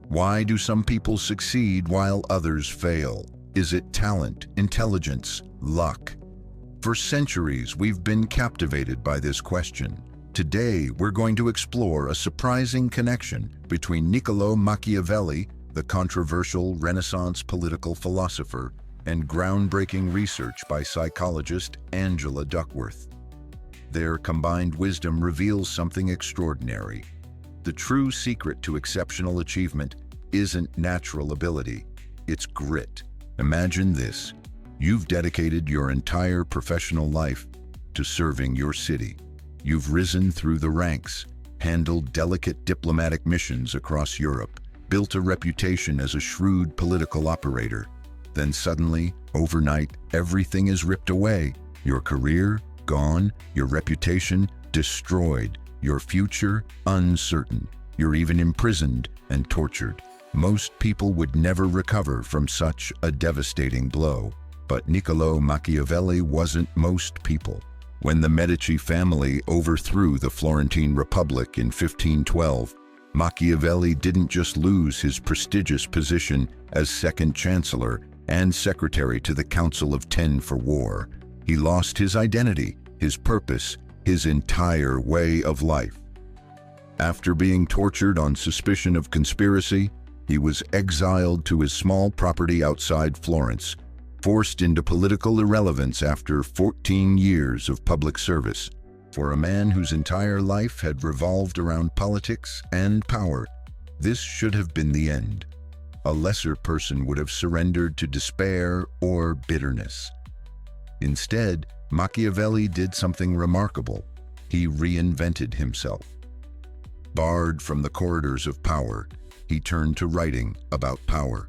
Why do some people succeed while others fail? Is it talent, intelligence, luck? For centuries, we've been captivated by this question. Today, we're going to explore a surprising connection between Niccolò Machiavelli, the controversial Renaissance political philosopher, and groundbreaking research by psychologist Angela Duckworth. Their combined wisdom reveals something extraordinary. The true secret to exceptional achievement isn't natural ability, it's grit. Imagine this: you've dedicated your entire professional life to serving your city. You've risen through the ranks, handled delicate diplomatic missions across Europe, built a reputation as a shrewd political operator. Then suddenly, overnight, everything is ripped away. Your career gone, your reputation destroyed, your future uncertain. You're even imprisoned and tortured. Most people would never recover from such a devastating blow. But Niccolò Machiavelli wasn't most people. When the Medici family overthrew the Florentine Republic in 1512, Machiavelli didn't just lose his prestigious position as second chancellor and secretary to the Council of Ten for War. He lost his identity, his purpose, his entire way of life. After being tortured on suspicion of conspiracy, he was exiled to his small property outside Florence, forced into political irrelevance after 14 years of public service. For a man whose entire life had revolved around politics and power, this should have been the end. A lesser person would have surrendered to despair or bitterness. Instead, Machiavelli did something remarkable. He reinvented himself. Barred from the corridors of power, he turned to writing about power.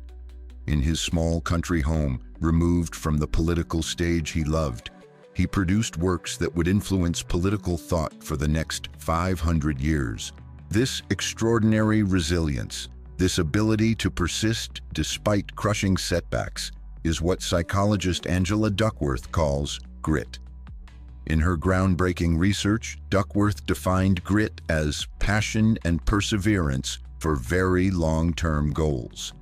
In his small country home, removed from the political stage he loved, he produced works that would influence political thought for the next 500 years. This extraordinary resilience, this ability to persist despite crushing setbacks, is what psychologist Angela Duckworth calls grit. In her groundbreaking research, Duckworth defined grit as passion and perseverance for very long-term goals.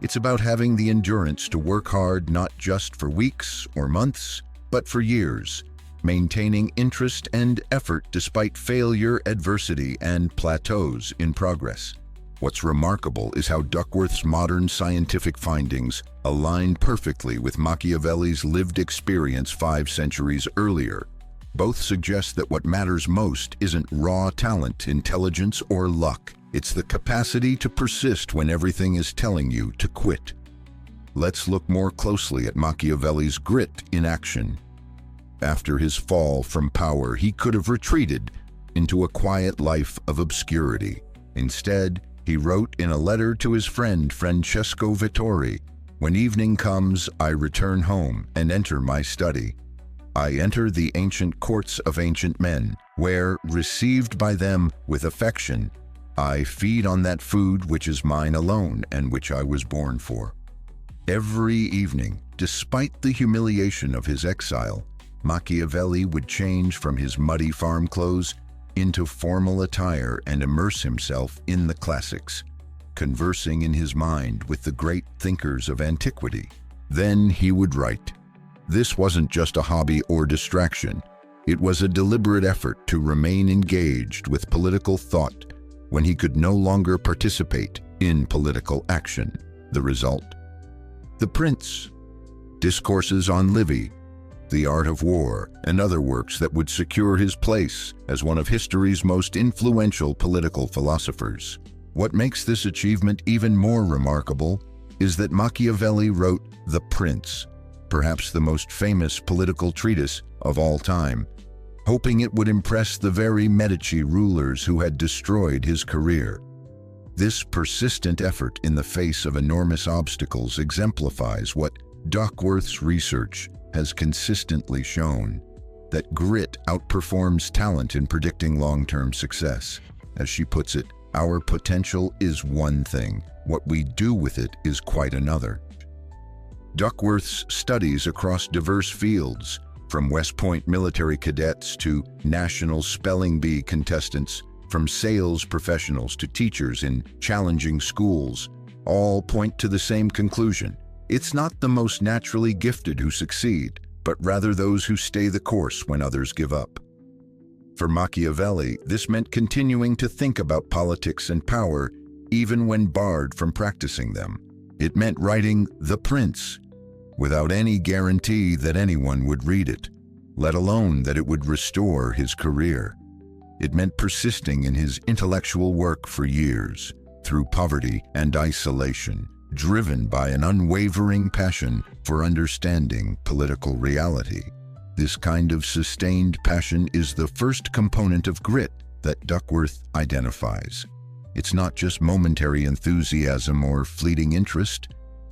It's about having the endurance to work hard not just for weeks or months, but for years, maintaining interest and effort despite failure, adversity, and plateaus in progress. What's remarkable is how Duckworth's modern scientific findings align perfectly with Machiavelli's lived experience 5 centuries earlier. Both suggest that what matters most isn't raw talent, intelligence, or luck. It's the capacity to persist when everything is telling you to quit. Let's look more closely at Machiavelli's grit in action. After his fall from power, he could have retreated into a quiet life of obscurity. Instead, he wrote in a letter to his friend Francesco Vittori, "When evening comes, I return home and enter my study. I enter the ancient courts of ancient men, where, received by them with affection, I feed on that food which is mine alone and which I was born for." Every evening, despite the humiliation of his exile, Machiavelli would change from his muddy farm clothes into formal attire and immerse himself in the classics, conversing in his mind with the great thinkers of antiquity. Then he would write. This wasn't just a hobby or distraction. It was a deliberate effort to remain engaged with political thought when he could no longer participate in political action. The result? The Prince, Discourses on Livy, The Art of War, and other works that would secure his place as one of history's most influential political philosophers. What makes this achievement even more remarkable is that Machiavelli wrote The Prince, perhaps the most famous political treatise of all time, hoping it would impress the very Medici rulers who had destroyed his career. This persistent effort in the face of enormous obstacles exemplifies what Duckworth's research has consistently shown, that grit outperforms talent in predicting long-term success. As she puts it, our potential is one thing, what we do with it is quite another. Duckworth's studies across diverse fields, from West Point military cadets to national spelling bee contestants, from sales professionals to teachers in challenging schools, all point to the same conclusion. It's not the most naturally gifted who succeed, but rather those who stay the course when others give up. For Machiavelli, this meant continuing to think about politics and power even when barred from practicing them. It meant writing The Prince without any guarantee that anyone would read it, let alone that it would restore his career. It meant persisting in his intellectual work for years, through poverty and isolation, driven by an unwavering passion for understanding political reality. This kind of sustained passion is the first component of grit that Duckworth identifies. It's not just momentary enthusiasm or fleeting interest.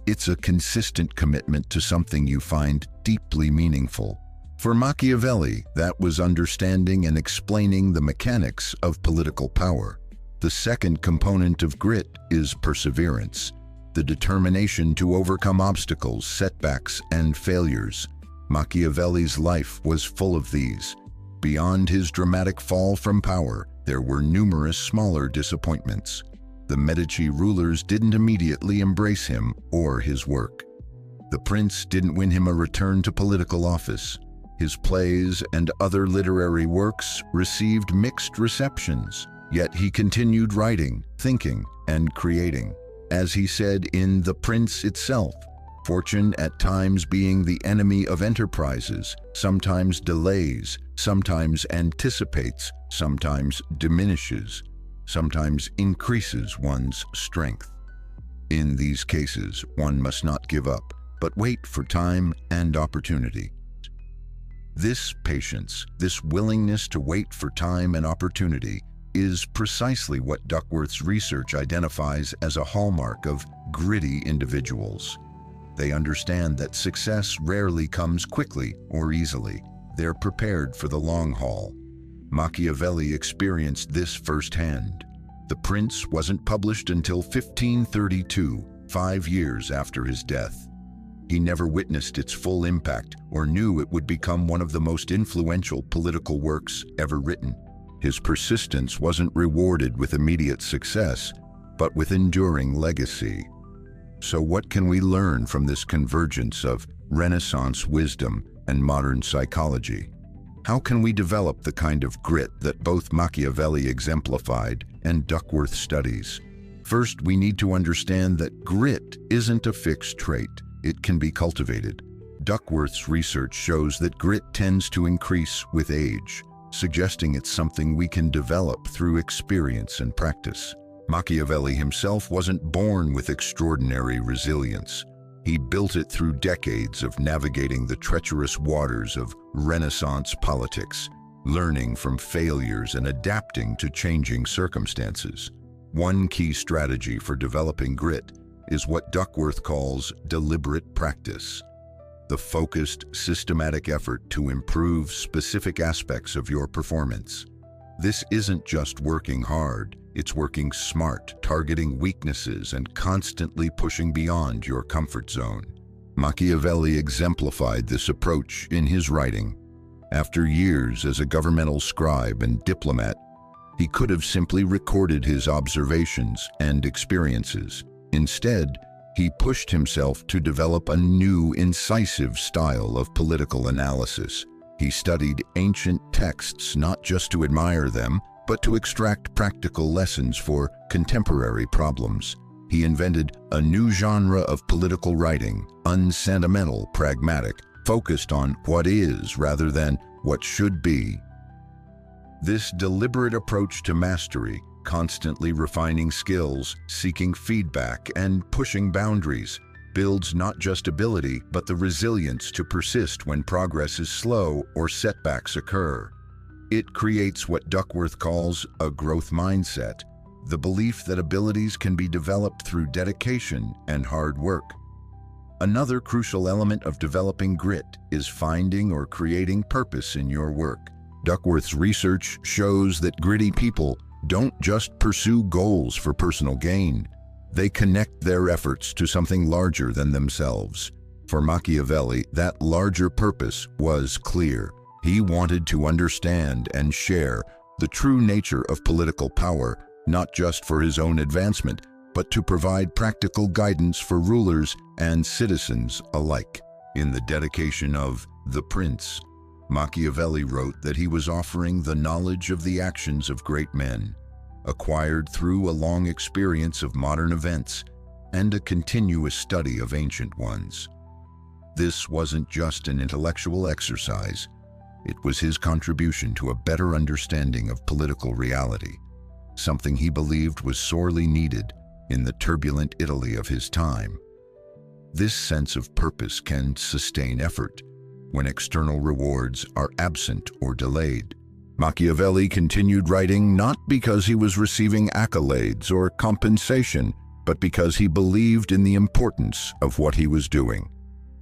It's a consistent commitment to something you find deeply meaningful. For Machiavelli, that was understanding and explaining the mechanics of political power. The second component of grit is perseverance, the determination to overcome obstacles, setbacks, and failures. Machiavelli's life was full of these. Beyond his dramatic fall from power, there were numerous smaller disappointments. The Medici rulers didn't immediately embrace him or his work. The prince didn't win him a return to political office. His plays and other literary works received mixed receptions, yet he continued writing, thinking, and creating. As he said in The Prince itself, fortune at times being the enemy of enterprises, sometimes delays, sometimes anticipates, sometimes diminishes, sometimes increases one's strength. In these cases, one must not give up, but wait for time and opportunity. This patience, this willingness to wait for time and opportunity, is precisely what Duckworth's research identifies as a hallmark of gritty individuals. They understand that success rarely comes quickly or easily. They're prepared for the long haul. Machiavelli experienced this firsthand. The Prince wasn't published until 1532, 5 years after his death. He never witnessed its full impact or knew it would become one of the most influential political works ever written. His persistence wasn't rewarded with immediate success, but with enduring legacy. So what can we learn from this convergence of Renaissance wisdom and modern psychology? How can we develop the kind of grit that both Machiavelli exemplified and Duckworth studies? First, we need to understand that grit isn't a fixed trait. It can be cultivated. Duckworth's research shows that grit tends to increase with age, suggesting it's something we can develop through experience and practice. Machiavelli himself wasn't born with extraordinary resilience. He built it through decades of navigating the treacherous waters of Renaissance politics, learning from failures and adapting to changing circumstances. One key strategy for developing grit is what Duckworth calls deliberate practice, the focused, systematic effort to improve specific aspects of your performance. This isn't just working hard, it's working smart, targeting weaknesses and constantly pushing beyond your comfort zone. Machiavelli exemplified this approach in his writing. After years as a governmental scribe and diplomat, he could have simply recorded his observations and experiences. Instead, he pushed himself to develop a new, incisive style of political analysis. He studied ancient texts not just to admire them, but to extract practical lessons for contemporary problems. He invented a new genre of political writing, unsentimental, pragmatic, focused on what is rather than what should be. This deliberate approach to mastery, constantly refining skills, seeking feedback, and pushing boundaries, builds not just ability, but the resilience to persist when progress is slow or setbacks occur. It creates what Duckworth calls a growth mindset, the belief that abilities can be developed through dedication and hard work. Another crucial element of developing grit is finding or creating purpose in your work. Duckworth's research shows that gritty people don't just pursue goals for personal gain. They connect their efforts to something larger than themselves. For Machiavelli, that larger purpose was clear. He wanted to understand and share the true nature of political power, not just for his own advancement, but to provide practical guidance for rulers and citizens alike. In the dedication of The Prince, Machiavelli wrote that he was offering the knowledge of the actions of great men, acquired through a long experience of modern events and a continuous study of ancient ones. This wasn't just an intellectual exercise, it was his contribution to a better understanding of political reality, something he believed was sorely needed in the turbulent Italy of his time. This sense of purpose can sustain effort when external rewards are absent or delayed. Machiavelli continued writing not because he was receiving accolades or compensation, but because he believed in the importance of what he was doing.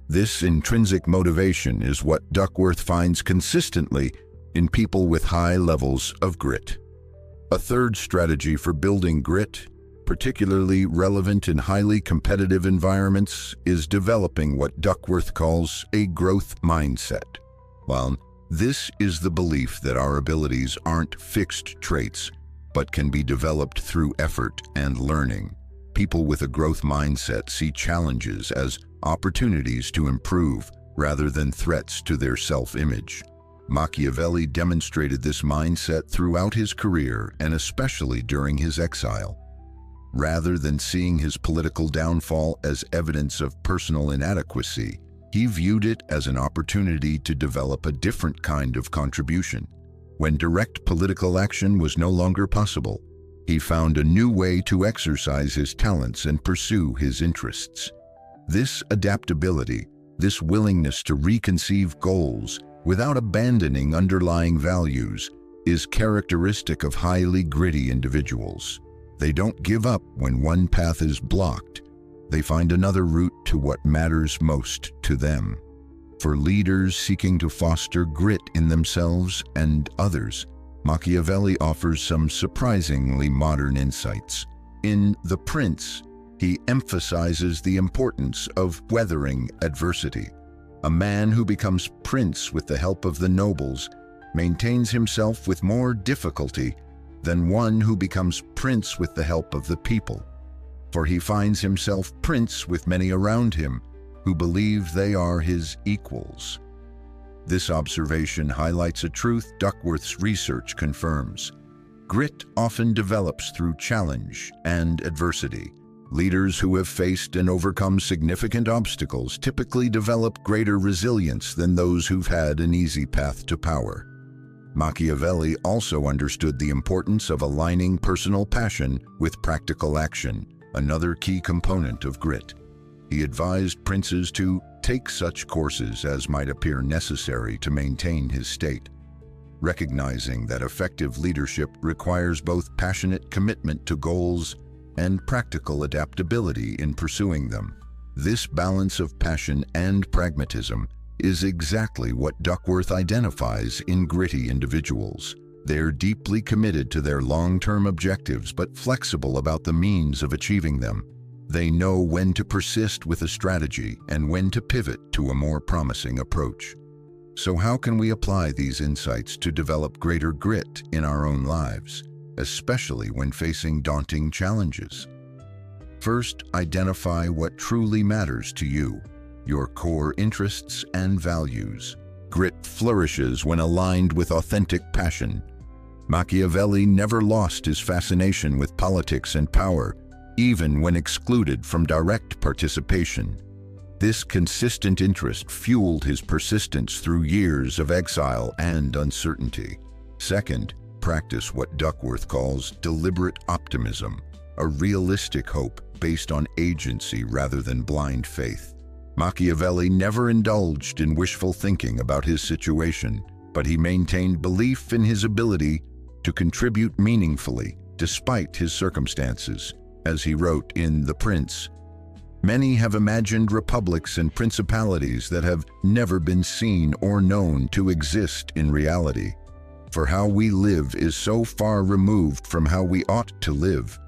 This intrinsic motivation is what Duckworth finds consistently in people with high levels of grit. A third strategy for building grit, particularly relevant in highly competitive environments, is developing what Duckworth calls a growth mindset. While this is the belief that our abilities aren't fixed traits, but can be developed through effort and learning. People with a growth mindset see challenges as opportunities to improve rather than threats to their self-image. Machiavelli demonstrated this mindset throughout his career and especially during his exile. Rather than seeing his political downfall as evidence of personal inadequacy, he viewed it as an opportunity to develop a different kind of contribution. When direct political action was no longer possible, he found a new way to exercise his talents and pursue his interests. This adaptability, this willingness to reconceive goals without abandoning underlying values, is characteristic of highly gritty individuals. They don't give up when one path is blocked. They find another route to what matters most to them. For leaders seeking to foster grit in themselves and others, Machiavelli offers some surprisingly modern insights. In The Prince, he emphasizes the importance of weathering adversity. A man who becomes prince with the help of the nobles maintains himself with more difficulty than one who becomes prince with the help of the people. For he finds himself prince with many around him who believe they are his equals. This observation highlights a truth Duckworth's research confirms. Grit often develops through challenge and adversity. Leaders who have faced and overcome significant obstacles typically develop greater resilience than those who've had an easy path to power. Machiavelli also understood the importance of aligning personal passion with practical action, another key component of grit. He advised princes to take such courses as might appear necessary to maintain his state, recognizing that effective leadership requires both passionate commitment to goals and practical adaptability in pursuing them. This balance of passion and pragmatism is exactly what Duckworth identifies in gritty individuals. They're deeply committed to their long-term objectives but flexible about the means of achieving them. They know when to persist with a strategy and when to pivot to a more promising approach. So how can we apply these insights to develop greater grit in our own lives, especially when facing daunting challenges? First, identify what truly matters to you, your core interests and values. Grit flourishes when aligned with authentic passion. Machiavelli never lost his fascination with politics and power, even when excluded from direct participation. This consistent interest fueled his persistence through years of exile and uncertainty. Second, practice what Duckworth calls deliberate optimism, a realistic hope based on agency rather than blind faith. Machiavelli never indulged in wishful thinking about his situation, but he maintained belief in his ability to contribute meaningfully despite his circumstances. As he wrote in The Prince, "Many have imagined republics and principalities that have never been seen or known to exist in reality. For how we live is so far removed from how we ought to live,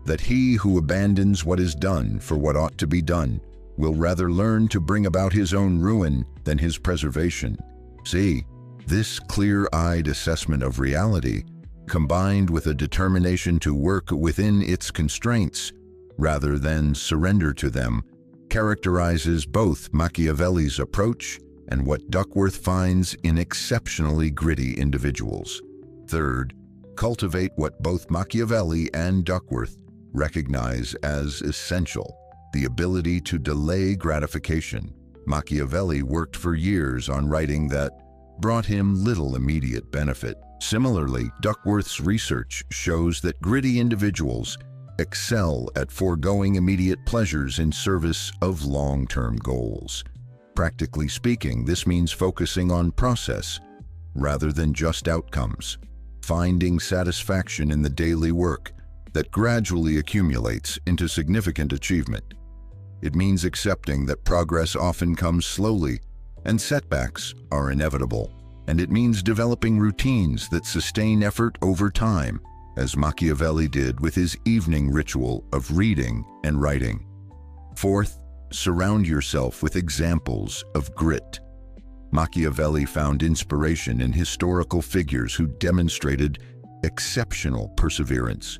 that he who abandons what is done for what ought to be done will rather learn to bring about his own ruin than his preservation." See, this clear-eyed assessment of reality, combined with a determination to work within its constraints, rather than surrender to them, characterizes both Machiavelli's approach and what Duckworth finds in exceptionally gritty individuals. Third, cultivate what both Machiavelli and Duckworth recognize as essential: the ability to delay gratification. Machiavelli worked for years on writing that brought him little immediate benefit. Similarly, Duckworth's research shows that gritty individuals excel at foregoing immediate pleasures in service of long-term goals. Practically speaking, this means focusing on process rather than just outcomes, finding satisfaction in the daily work that gradually accumulates into significant achievement. It means accepting that progress often comes slowly and setbacks are inevitable. And it means developing routines that sustain effort over time, as Machiavelli did with his evening ritual of reading and writing. Fourth, surround yourself with examples of grit. Machiavelli found inspiration in historical figures who demonstrated exceptional perseverance.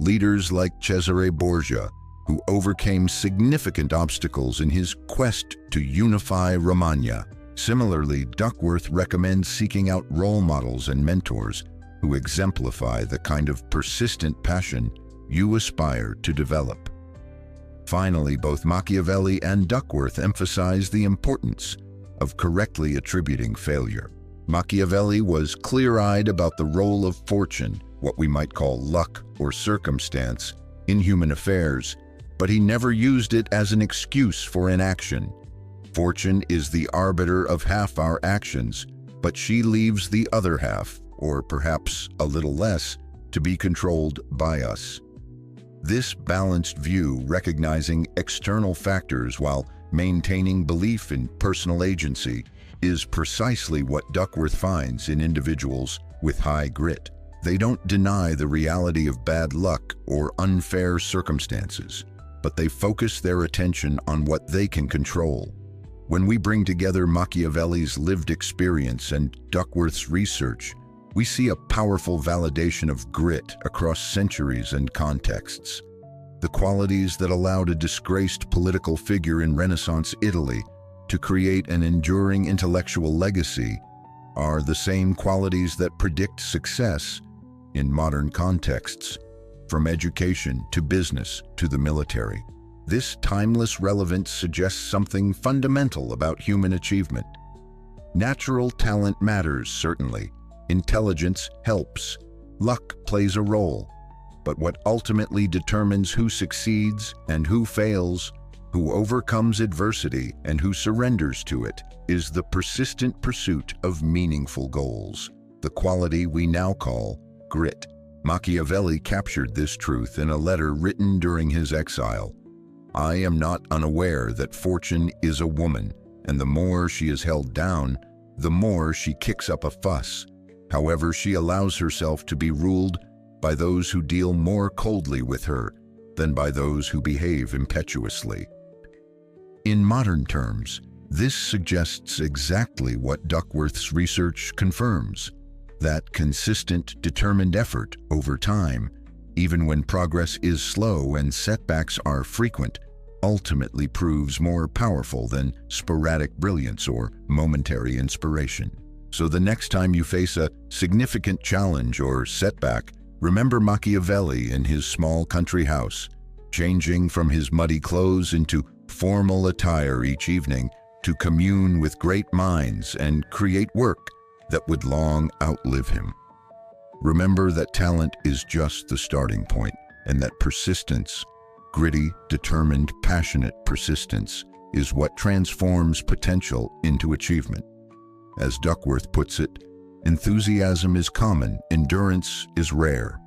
Leaders like Cesare Borgia, who overcame significant obstacles in his quest to unify Romagna. Similarly, Duckworth recommends seeking out role models and mentors who exemplify the kind of persistent passion you aspire to develop. Finally, both Machiavelli and Duckworth emphasize the importance of correctly attributing failure. Machiavelli was clear-eyed about the role of fortune, what we might call luck or circumstance, in human affairs, but he never used it as an excuse for inaction. Fortune is the arbiter of half our actions, but she leaves the other half, or perhaps a little less, to be controlled by us. This balanced view, recognizing external factors while maintaining belief in personal agency, is precisely what Duckworth finds in individuals with high grit. They don't deny the reality of bad luck or unfair circumstances, but they focus their attention on what they can control. When we bring together Machiavelli's lived experience and Duckworth's research, we see a powerful validation of grit across centuries and contexts. The qualities that allowed a disgraced political figure in Renaissance Italy to create an enduring intellectual legacy are the same qualities that predict success in modern contexts, from education to business to the military. This timeless relevance suggests something fundamental about human achievement. Natural talent matters, certainly. Intelligence helps. Luck plays a role. But what ultimately determines who succeeds and who fails, who overcomes adversity and who surrenders to it, is the persistent pursuit of meaningful goals, the quality we now call grit. Machiavelli captured this truth in a letter written during his exile. I am not unaware that fortune is a woman, and the more she is held down, the more she kicks up a fuss. However, she allows herself to be ruled by those who deal more coldly with her than by those who behave impetuously. In modern terms, this suggests exactly what Duckworth's research confirms: that consistent, determined effort over time, even when progress is slow and setbacks are frequent, ultimately proves more powerful than sporadic brilliance or momentary inspiration. So the next time you face a significant challenge or setback, remember Machiavelli in his small country house, changing from his muddy clothes into formal attire each evening to commune with great minds and create work that would long outlive him. Remember that talent is just the starting point, and that persistence, gritty, determined, passionate persistence, is what transforms potential into achievement. As Duckworth puts it, enthusiasm is common, endurance is rare.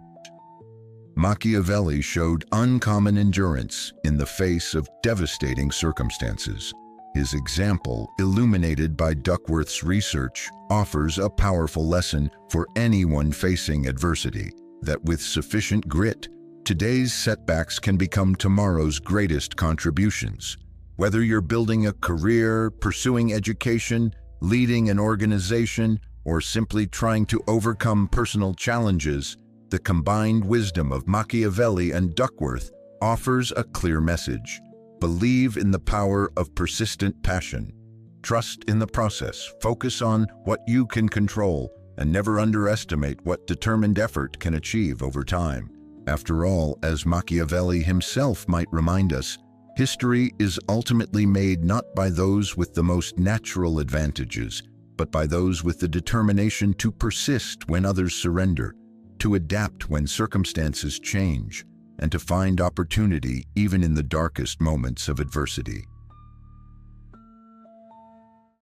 Machiavelli showed uncommon endurance in the face of devastating circumstances. His example, illuminated by Duckworth's research, offers a powerful lesson for anyone facing adversity, that with sufficient grit, today's setbacks can become tomorrow's greatest contributions. Whether you're building a career, pursuing education, leading an organization, or simply trying to overcome personal challenges, the combined wisdom of Machiavelli and Duckworth offers a clear message. Believe in the power of persistent passion. Trust in the process, focus on what you can control, and never underestimate what determined effort can achieve over time. After all, as Machiavelli himself might remind us, history is ultimately made not by those with the most natural advantages, but by those with the determination to persist when others surrender, to adapt when circumstances change, and to find opportunity even in the darkest moments of adversity.